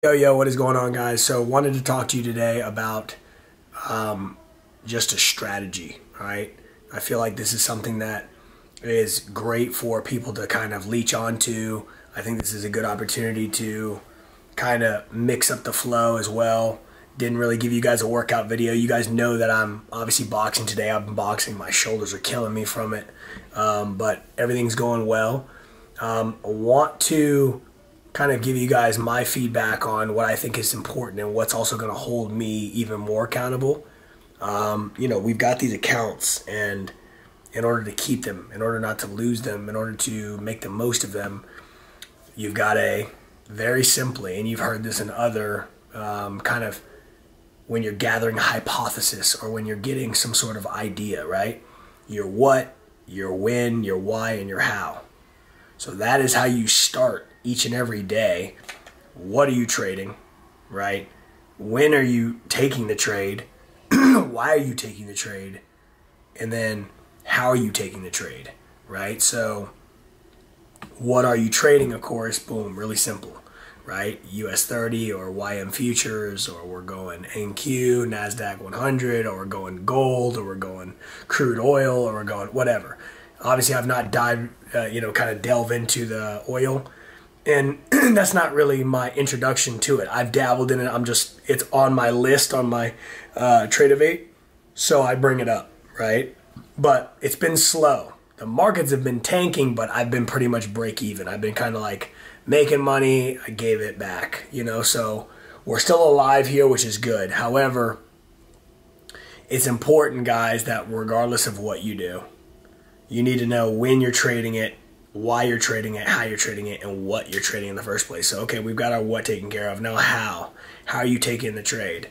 Yo, what is going on, guys? So wanted to talk to you today about just a strategy, right? I feel like this is something that is great for people to kind of leech onto. I think this is a good opportunity to kind of mix up the flow as well. Didn't really give you guys a workout video. You guys know that I'm obviously boxing today. I've been boxing. My shoulders are killing me from it, but everything's going well. I want to kind of give you guys my feedback on what I think is important and what's also going to hold me even more accountable. We've got these accounts, and in order to keep them, in order not to lose them, in order to make the most of them, you've got to very simply, and you've heard this in other kind of when you're gathering a hypothesis or when you're getting some sort of idea, right? Your what, your when, your why, and your how. So that is how you start each and every day. What are you trading, right? When are you taking the trade? Why are you taking the trade? And then how are you taking the trade, right? So what are you trading, of course? Boom, really simple, right? US 30 or YM futures, or we're going NQ, NASDAQ 100, or we're going gold, or we're going crude oil, or we're going whatever. Obviously, I've not dived, kind of delve into the oil, and that's not really my introduction to it. I've dabbled in it. It's on my list on my Trade-O-Vate, so I bring it up, right? But it's been slow. The markets have been tanking, but I've been pretty much break even. I've been kind of like making money. I gave it back, so we're still alive here, which is good. However, it's important, guys, that regardless of what you do, you need to know when you're trading it, why you're trading it, how you're trading it, and what you're trading in the first place. So, okay, we've got our what taken care of. Now, how? How are you taking the trade?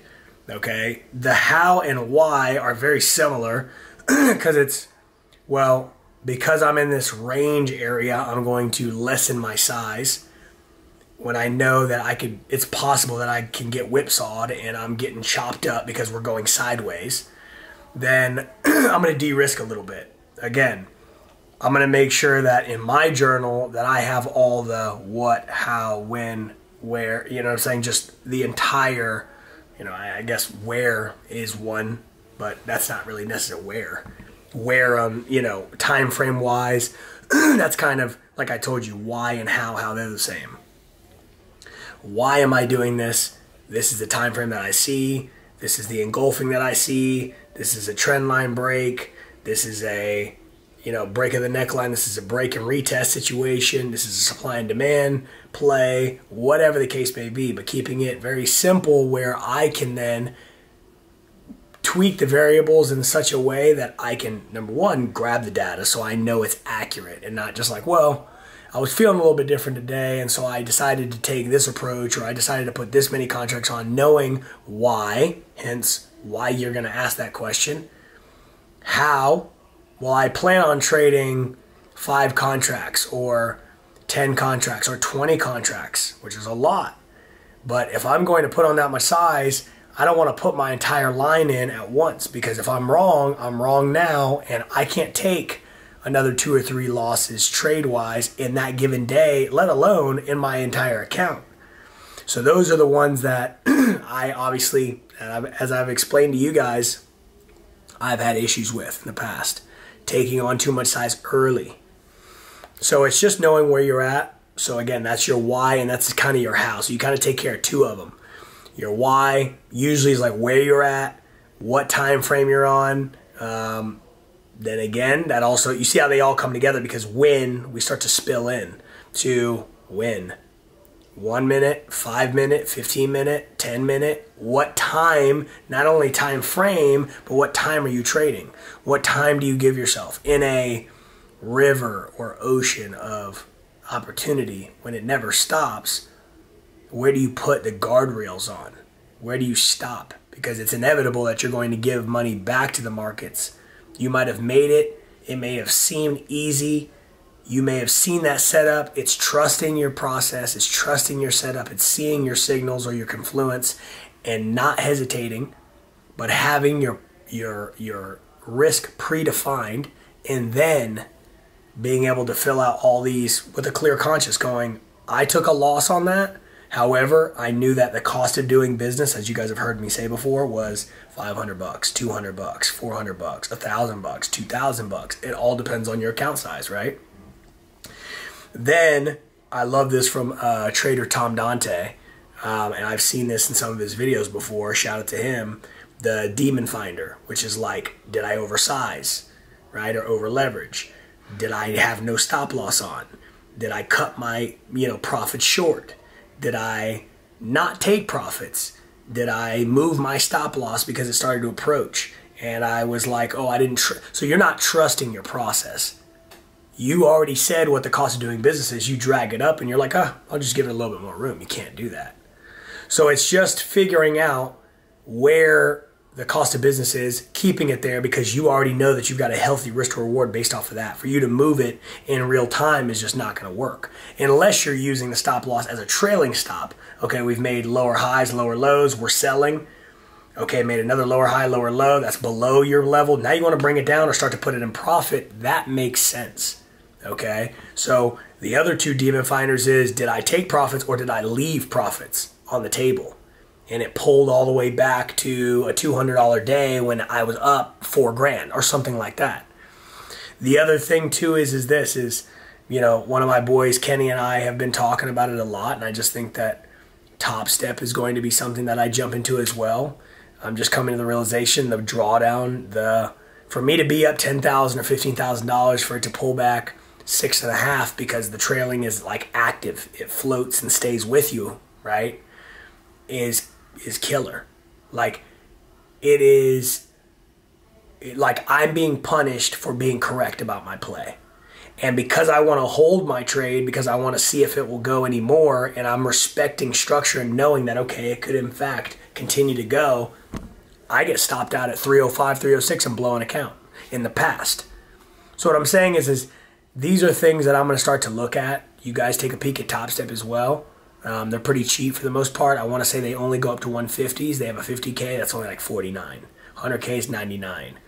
Okay? The how and why are very similar because because I'm in this range area, I'm going to lessen my size. When I know that it's possible that I can get whipsawed and I'm getting chopped up because we're going sideways, then I'm going to de-risk a little bit. Again, I'm going to make sure that in my journal that I have all the what, how, when, where, just the entire, I guess where is one, but that's not really necessarily where, time frame wise, that's kind of, like I told you, why and how they're the same. Why am I doing this? This is the time frame that I see. This is the engulfing that I see. This is a trend line break. This is a break of the neckline. This is a break and retest situation. This is a supply and demand play, whatever the case may be, but keeping it very simple where I can then tweak the variables in such a way that I can, number one, grab the data so I know it's accurate and not just like, well, I was feeling a little bit different today, and so I decided to take this approach, or I decided to put this many contracts on, knowing why, hence why you're going to ask that question. How? Well, I plan on trading 5 contracts or 10 contracts or 20 contracts, which is a lot. But if I'm going to put on that much size, I don't want to put my entire line in at once, because if I'm wrong now, and I can't take another 2 or 3 losses trade-wise in that given day, let alone in my entire account. So those are the ones that I obviously, as I've explained to you guys, I've had issues with in the past. Taking on too much size early. So it's just knowing where you're at. So again, that's your why, and that's kind of your how. So you kind of take care of 2 of them. Your why usually is like where you're at, what time frame you're on. Then again, that also, you see how they all come together, because when we start to spill in to when. 1 minute, 5 minute, 15 minute, 10 minute. What time, not only time frame, but what time are you trading? What time do you give yourself in a river or ocean of opportunity when it never stops? Where do you put the guardrails on? Where do you stop? Because it's inevitable that you're going to give money back to the markets. You might have made it. It may have seemed easy. You may have seen that setup. It's trusting your process. It's trusting your setup. It's seeing your signals or your confluence and not hesitating, but having your risk predefined, and then being able to fill out all these with a clear conscience going, I took a loss on that. However, I knew that the cost of doing business, as you guys have heard me say before, was $500, $200, $400, $1,000, $2,000. It all depends on your account size, right? Then I love this from trader Tom Dante, and I've seen this in some of his videos before. Shout out to him. The demon finder, which is like, did I oversize, right, or over leverage? Did I have no stop loss on? Did I cut my profits short? Did I not take profits? Did I move my stop loss because it started to approach? And I was like, oh, I didn't. So you're not trusting your process. You already said what the cost of doing business is. You drag it up and you're like, oh, I'll just give it a little bit more room. You can't do that. So it's just figuring out where the cost of business is, keeping it there because you already know that you've got a healthy risk to reward based off of that. For you to move it in real time is just not going to work unless you're using the stop loss as a trailing stop. Okay, we've made lower highs, lower lows, we're selling. Okay, made another lower high, lower low, that's below your level. Now you want to bring it down or start to put it in profit. That makes sense. Okay, so the other two demon finders is, did I take profits or did I leave profits on the table? And it pulled all the way back to a $200 day when I was up $4,000 or something like that. The other thing too is one of my boys, Kenny, and I have been talking about it a lot, and I just think that Top Step is going to be something that I jump into as well. I'm just coming to the realization, the drawdown, for me to be up $10,000 or $15,000, for it to pull back 6.5 because the trailing is like active, it floats and stays with you, right? Is killer. Like, it is like I'm being punished for being correct about my play. And because I want to hold my trade, because I want to see if it will go anymore, and I'm respecting structure and knowing that, okay, it could in fact continue to go, I get stopped out at 305, 306 and blow an account in the past. So what I'm saying is these are things that I'm going to start to look at. You guys take a peek at Top Step as well. They're pretty cheap for the most part. I want to say they only go up to 150s. They have a 50K, that's only like 49. 100K is 99.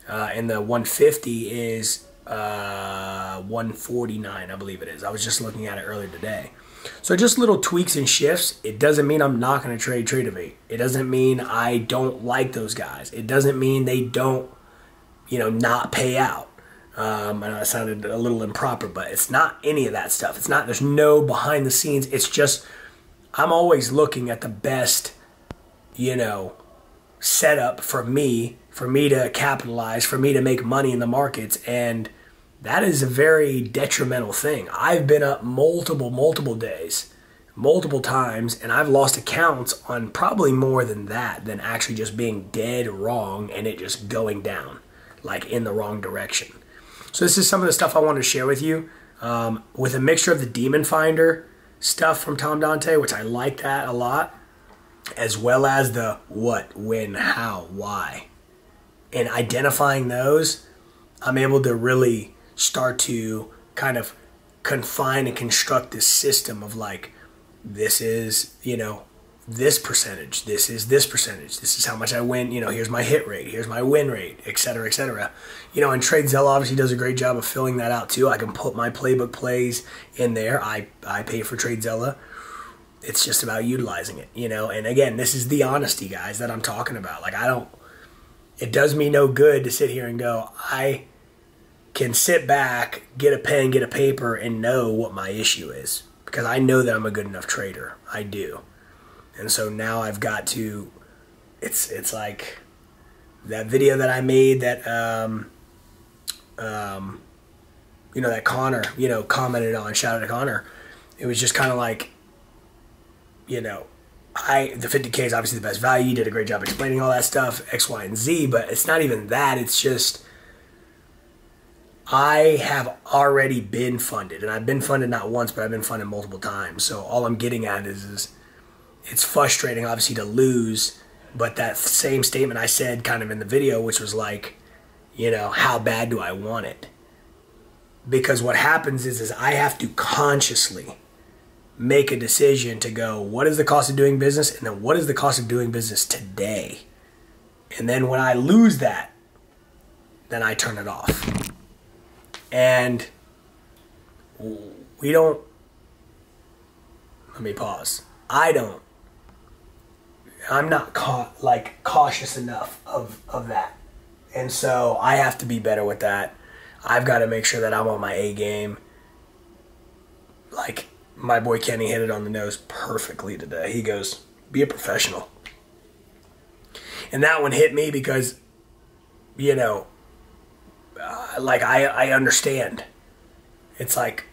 And the 150 is 149, I believe it is. I was just looking at it earlier today. So just little tweaks and shifts. It doesn't mean I'm not going to trade Tradovate. It doesn't mean I don't like those guys. It doesn't mean they don't, not pay out. I know that sounded a little improper, but it's not any of that stuff. It's not, there's no behind the scenes. It's just, I'm always looking at the best, setup for me to capitalize, for me to make money in the markets. And that is a very detrimental thing. I've been up multiple days, multiple times, and I've lost accounts on probably more than that, than actually just being dead wrong and it just going down, like in the wrong direction. So this is some of the stuff I wanted to share with you, with a mixture of the Demon Finder stuff from Tom Dante, which I like that a lot, as well as the what, when, how, why. And identifying those, I'm able to really start to kind of confine and construct this system of like, this is, this percentage, this is this percentage, this is how much I win, here's my hit rate, here's my win rate, et cetera, et cetera. And TradeZella obviously does a great job of filling that out too. I can put my playbook plays in there. I pay for TradeZella. It's just about utilizing it, and again, this is the honesty, guys, that I'm talking about. Like, it does me no good to sit here and go, I can sit back, get a pen, get a paper, and know what my issue is, because I know that I'm a good enough trader. I do. And so now I've got to, it's like that video that I made that, that Connor, commented on, shout out to Connor. It was just kind of like, the 50K is obviously the best value. You did a great job explaining all that stuff, X, Y, and Z, but it's not even that. It's just, I have already been funded, and I've been funded not once, but I've been funded multiple times. So all I'm getting at is it's frustrating, obviously, to lose, but that same statement I said kind of in the video, which was like, how bad do I want it? Because what happens is I have to consciously make a decision to go, what is the cost of doing business? And then what is the cost of doing business today? And then when I lose that, then I turn it off. And we don't, let me pause. I don't. I'm not cautious enough of that. And so I have to be better with that. I've got to make sure that I'm on my A game. Like my boy Kenny hit it on the nose perfectly today. He goes, be a professional. And that one hit me because, you know, I understand. It's like,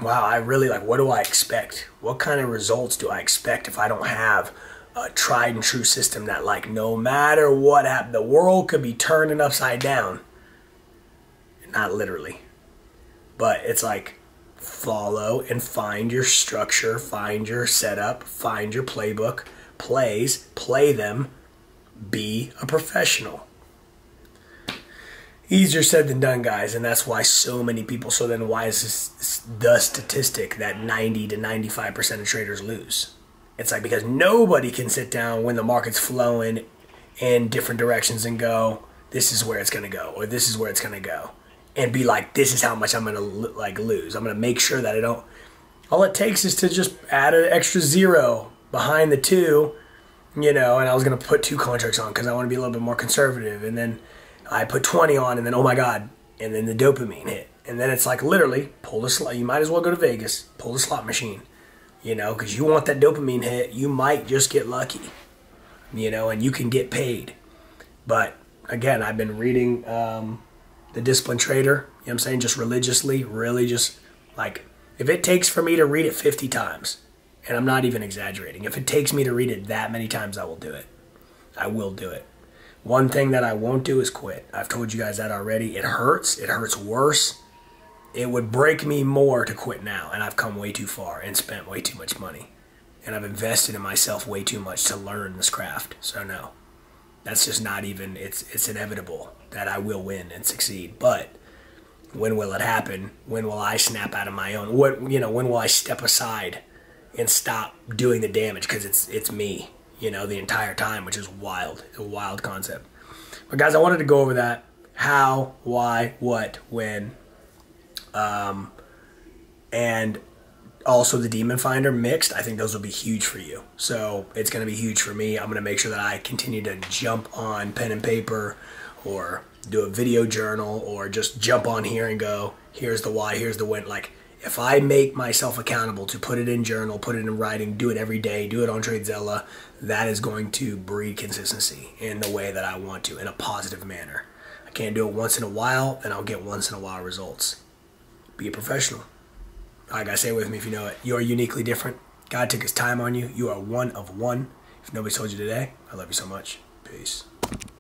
wow, I really what do I expect? What kind of results do I expect if I don't have a tried and true system that no matter what happened, the world could be turning upside down. Not literally. But it's follow and find your structure, find your setup, find your playbook, plays, play them, be a professional. Easier said than done, guys, and that's why so many people, so then why is this the statistic that 90 to 95% of traders lose? It's because nobody can sit down when the market's flowing in different directions and go, this is where it's going to go, or this is where it's going to go, and be this is how much I'm going to lose. I'm going to make sure that I don't. All it takes is to just add an extra 0 behind the 2, and I was going to put 2 contracts on because I want to be a little bit more conservative, and then I put 20 on, and then, oh my God, and then the dopamine hit. And then it's literally, pull the slot. You might as well go to Vegas, pull the slot machine, because you want that dopamine hit. You might just get lucky, and you can get paid. But, again, I've been reading The Disciplined Trader, what I'm saying, just religiously, really just, if it takes for me to read it 50 times, and I'm not even exaggerating, if it takes me to read it that many times, I will do it. I will do it. One thing that I won't do is quit. I've told you guys that already. It hurts. It hurts worse. It would break me more to quit now, and I've come way too far and spent way too much money. And I've invested in myself way too much to learn this craft. So no, that's just not even, it's inevitable that I will win and succeed. But when will it happen? When will I snap out of my own? When will I step aside and stop doing the damage? Because it's me. The entire time, which is wild. It's a wild concept. But guys, I wanted to go over that. How, why, what, when. And also the Demon Finder mixed. I think those will be huge for you. So it's going to be huge for me. I'm going to make sure that I continue to jump on pen and paper or do a video journal or just jump on here and go, here's the why, here's the when. If I make myself accountable to put it in journal, put it in writing, do it every day, do it on TradeZella, that is going to breed consistency in the way that I want to, in a positive manner. I can't do it once in a while, and I'll get once in a while results. Be a professional. All right, guys, say it with me if you know it. You are uniquely different. God took his time on you. You are one of one. If nobody's told you today, I love you so much. Peace.